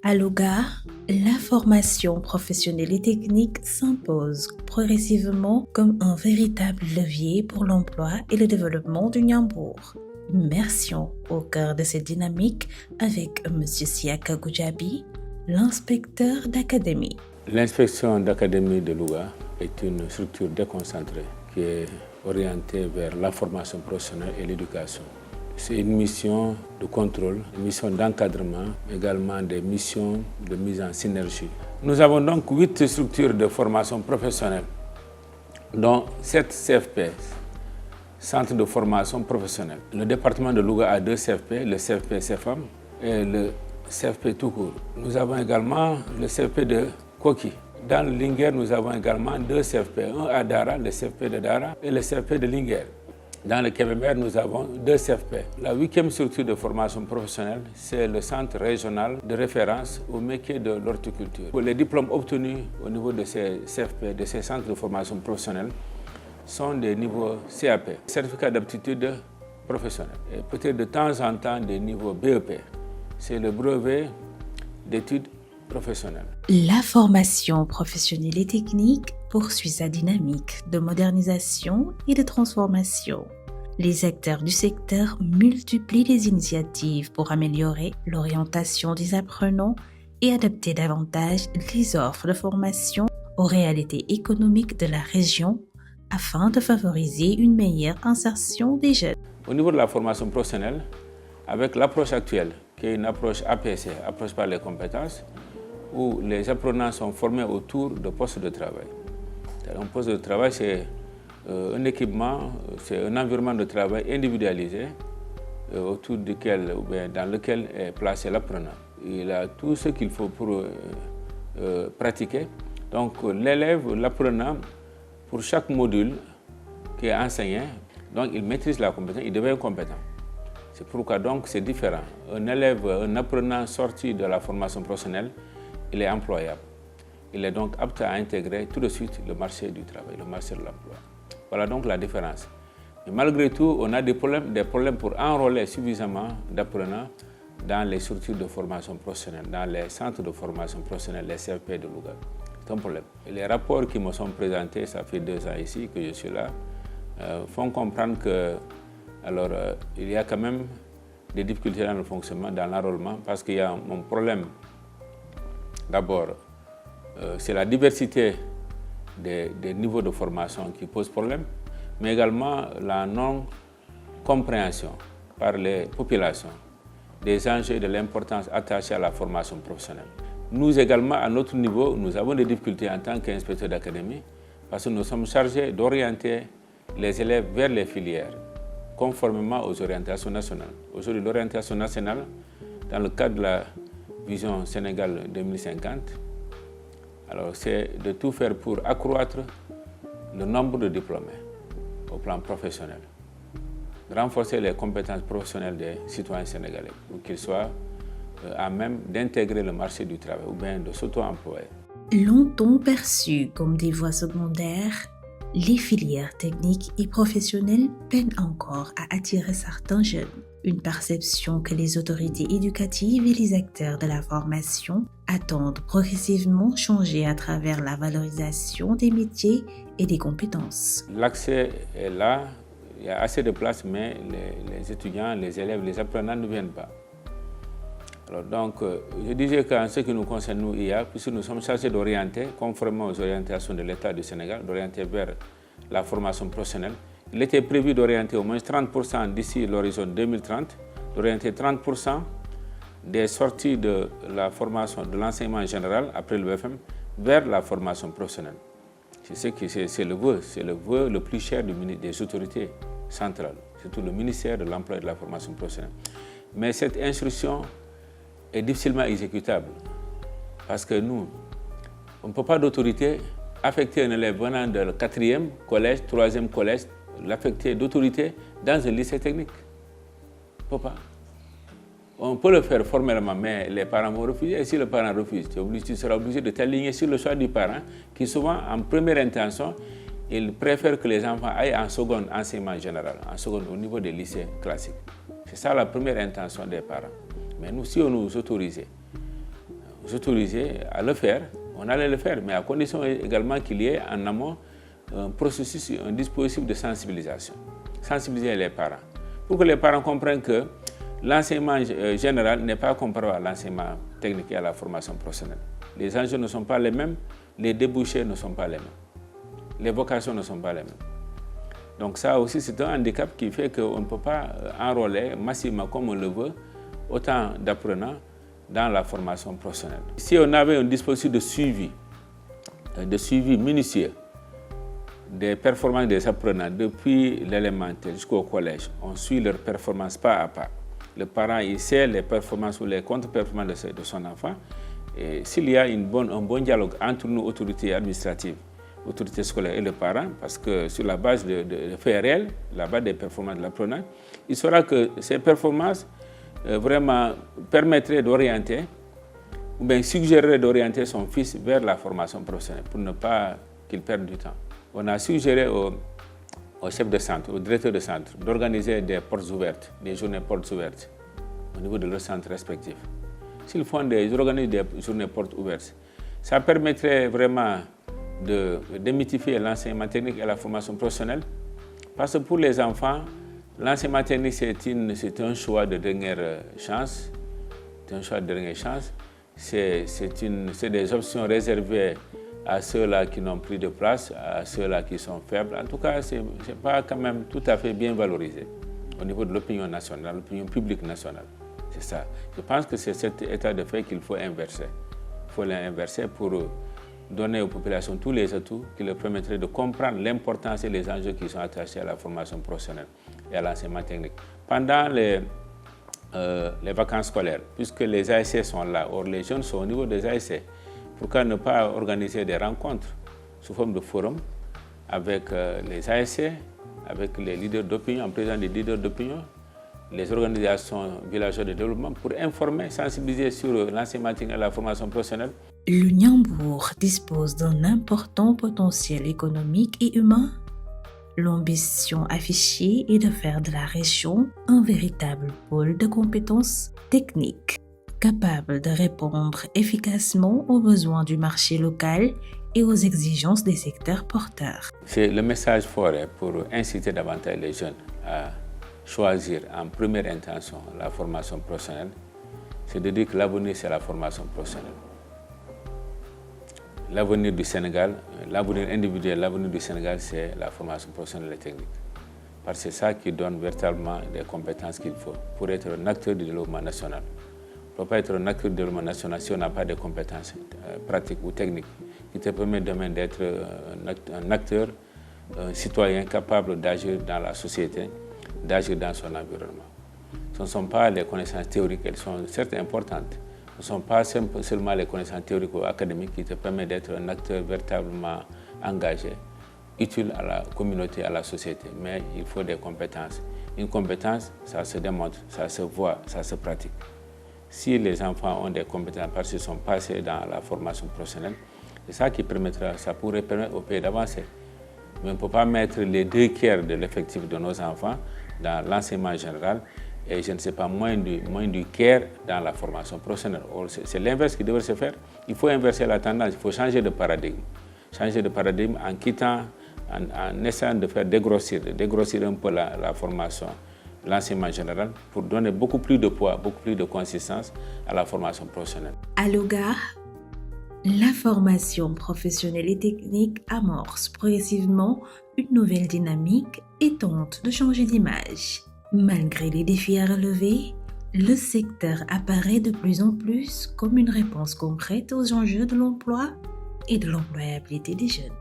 À Louga, la formation professionnelle et technique s'impose progressivement comme un véritable levier pour l'emploi et le développement du Niambour. Immersion au cœur de cette dynamique avec M. Siaka Goudiaby, l'inspecteur d'académie. L'inspection d'académie de Louga est une structure déconcentrée qui est orientée vers la formation professionnelle et l'éducation. C'est une mission de contrôle, une mission d'encadrement, également des missions de mise en synergie. Nous avons donc 8 structures de formation professionnelle, dont 7 CFP, centres de formation professionnelle. Le département de Louga a 2 CFP, le CFP CFAM et le CFP tout court. Nous avons également le CFP de Koki. Dans le Linguère, nous avons également 2 CFP, un à Dara, le CFP de Dara et le CFP de Linguère. Dans le Kébémer, nous avons 2 CFP. La 8e structure de formation professionnelle, c'est le centre régional de référence au métier de l'horticulture. Les diplômes obtenus au niveau de ces CFP, de ces centres de formation professionnelle, sont des niveaux CAP, certificat d'aptitude professionnelle, et peut-être de temps en temps des niveaux BEP, c'est le brevet d'études professionnelles. La formation professionnelle et technique poursuit sa dynamique de modernisation et de transformation. Les acteurs du secteur multiplient les initiatives pour améliorer l'orientation des apprenants et adapter davantage les offres de formation aux réalités économiques de la région afin de favoriser une meilleure insertion des jeunes. Au niveau de la formation professionnelle, avec l'approche actuelle, qui est une approche APC, approche par les compétences, où les apprenants sont formés autour de postes de travail. Un poste de travail, c'est un équipement, c'est un environnement de travail individualisé autour duquel, ou bien dans lequel est placé l'apprenant. Il a tout ce qu'il faut pour pratiquer. Donc l'élève, l'apprenant, pour chaque module qui est enseigné, donc il maîtrise la compétence, il devient compétent. C'est pourquoi donc c'est différent. Un élève, un apprenant sorti de la formation professionnelle, il est employable. Il est donc apte à intégrer tout de suite le marché du travail, le marché de l'emploi. Voilà donc la différence. Mais malgré tout, on a des problèmes pour enrôler suffisamment d'apprenants dans les structures de formation professionnelle, dans les centres de formation professionnelle, les CFP de Louga. C'est un problème. Et les rapports qui me sont présentés, ça fait 2 ans ici que je suis là, font comprendre que il y a quand même des difficultés dans le fonctionnement, dans l'enrôlement, parce qu'il y a un problème. D'abord, c'est la diversité des niveaux de formation qui pose problème, mais également la non-compréhension par les populations des enjeux et de l'importance attachée à la formation professionnelle. Nous également, à notre niveau, nous avons des difficultés en tant qu'inspecteurs d'académie parce que nous sommes chargés d'orienter les élèves vers les filières, conformément aux orientations nationales. Aujourd'hui, l'orientation nationale, dans le cadre de la Vision Sénégal 2050, c'est de tout faire pour accroître le nombre de diplômés au plan professionnel, renforcer les compétences professionnelles des citoyens sénégalais pour qu'ils soient à même d'intégrer le marché du travail ou bien de s'auto-employer. Longtemps perçues comme des voies secondaires, les filières techniques et professionnelles peinent encore à attirer certains jeunes. Une perception que les autorités éducatives et les acteurs de la formation attendent progressivement changer à travers la valorisation des métiers et des compétences. L'accès est là, il y a assez de place, mais les étudiants, les élèves, les apprenants ne viennent pas. Je disais qu'en ce qui nous concerne, nous, IA, puisque nous sommes chargés d'orienter, conformément aux orientations de l'État du Sénégal, d'orienter vers la formation professionnelle. Il était prévu d'orienter au moins 30% d'ici l'horizon 2030, d'orienter 30% des sorties de la formation, de l'enseignement général après le BFM, vers la formation professionnelle. C'est le vœu le plus cher des autorités centrales, surtout le ministère de l'Emploi et de la formation professionnelle. Mais cette instruction est difficilement exécutable parce que nous, on ne peut pas d'autorité affecter un élève venant de 4e collège, 3e collège, l'affecter d'autorité dans un lycée technique. On ne peut pas. On peut le faire formellement, mais les parents vont refuser. Et si le parent refuse, tu seras obligé de t'aligner sur le choix du parent qui souvent, en première intention, il préfère que les enfants aillent en seconde enseignement général, en seconde au niveau des lycées classiques. C'est ça la première intention des parents. Mais nous, si on nous autorisait, autorisait à le faire, on allait le faire, mais à condition également qu'il y ait en amont un processus, un dispositif de sensibilisation. Sensibiliser les parents, pour que les parents comprennent que l'enseignement général n'est pas comparable à l'enseignement technique et à la formation professionnelle. Les enjeux ne sont pas les mêmes, les débouchés ne sont pas les mêmes, les vocations ne sont pas les mêmes. Donc ça aussi, c'est un handicap qui fait qu'on ne peut pas enrôler massivement comme on le veut autant d'apprenants dans la formation professionnelle. Si on avait un dispositif de suivi minutieux des performances des apprenants depuis l'élémentaire jusqu'au collège, on suit leurs performances pas à pas. Le parent, il sait les performances ou les contre-performances de son enfant. Et s'il y a un bon dialogue entre nous, autorités administratives, autorités scolaires et le parent, parce que sur la base de faits réels, la base des performances de l'apprenant, il saura que ces performances vraiment permettraient d'orienter, ou bien suggéreraient d'orienter son fils vers la formation professionnelle pour ne pas qu'il perde du temps. On a suggéré au chef de centre, au directeur de centre, d'organiser des portes ouvertes, des journées portes ouvertes au niveau de leurs centres respectifs. S'ils organisent des journées portes ouvertes, ça permettrait vraiment de démythifier l'enseignement technique et la formation professionnelle. Parce que pour les enfants, l'enseignement technique, c'est un choix de dernière chance. C'est un choix de dernière chance. C'est des options réservées à ceux-là qui n'ont plus de place, à ceux-là qui sont faibles. En tout cas, ce n'est pas quand même tout à fait bien valorisé au niveau de l'opinion nationale, l'opinion publique nationale. C'est ça. Je pense que c'est cet état de fait qu'il faut inverser. Il faut l'inverser pour donner aux populations tous les atouts qui leur permettraient de comprendre l'importance et les enjeux qui sont attachés à la formation professionnelle et à l'enseignement technique. Pendant les vacances scolaires, puisque les ASC sont là, or les jeunes sont au niveau des ASC, pourquoi ne pas organiser des rencontres sous forme de forum avec les ASC, avec les leaders d'opinion, en présence des leaders d'opinion, les organisations villageoises de développement pour informer, sensibiliser sur l'enseignement technique et la formation professionnelle. Le Niambour dispose d'un important potentiel économique et humain. L'ambition affichée est de faire de la région un véritable pôle de compétences techniques, capable de répondre efficacement aux besoins du marché local et aux exigences des secteurs porteurs. C'est le message fort pour inciter davantage les jeunes à choisir en première intention la formation professionnelle, c'est de dire que l'avenir, c'est la formation professionnelle. L'avenir du Sénégal, l'avenir individuel, l'avenir du Sénégal, c'est la formation professionnelle et technique. Parce que c'est ça qui donne véritablement les compétences qu'il faut pour être un acteur du développement national. On ne peut pas être un acteur du développement national si on n'a pas de compétences pratiques ou techniques qui te permettent demain d'être un acteur, un citoyen capable d'agir dans la société, d'agir dans son environnement. Ce ne sont pas les connaissances théoriques, elles sont certes importantes. Ce ne sont pas seulement les connaissances théoriques ou académiques qui te permettent d'être un acteur véritablement engagé, utile à la communauté, à la société. Mais il faut des compétences. Une compétence, ça se démontre, ça se voit, ça se pratique. Si les enfants ont des compétences parce qu'ils sont passés dans la formation professionnelle, c'est ça qui permettra, ça pourrait permettre au pays d'avancer. Mais on ne peut pas mettre les 2/3 de l'effectif de nos enfants dans l'enseignement général et je ne sais pas, moins du quart dans la formation professionnelle. C'est l'inverse qui devrait se faire. Il faut inverser la tendance, il faut changer de paradigme. Changer de paradigme en quittant, en essayant de faire dégrossir un peu la formation, l'enseignement général pour donner beaucoup plus de poids, beaucoup plus de consistance à la formation professionnelle. À Louga, la formation professionnelle et technique amorce progressivement une nouvelle dynamique et tente de changer d'image. Malgré les défis à relever, le secteur apparaît de plus en plus comme une réponse concrète aux enjeux de l'emploi et de l'employabilité des jeunes.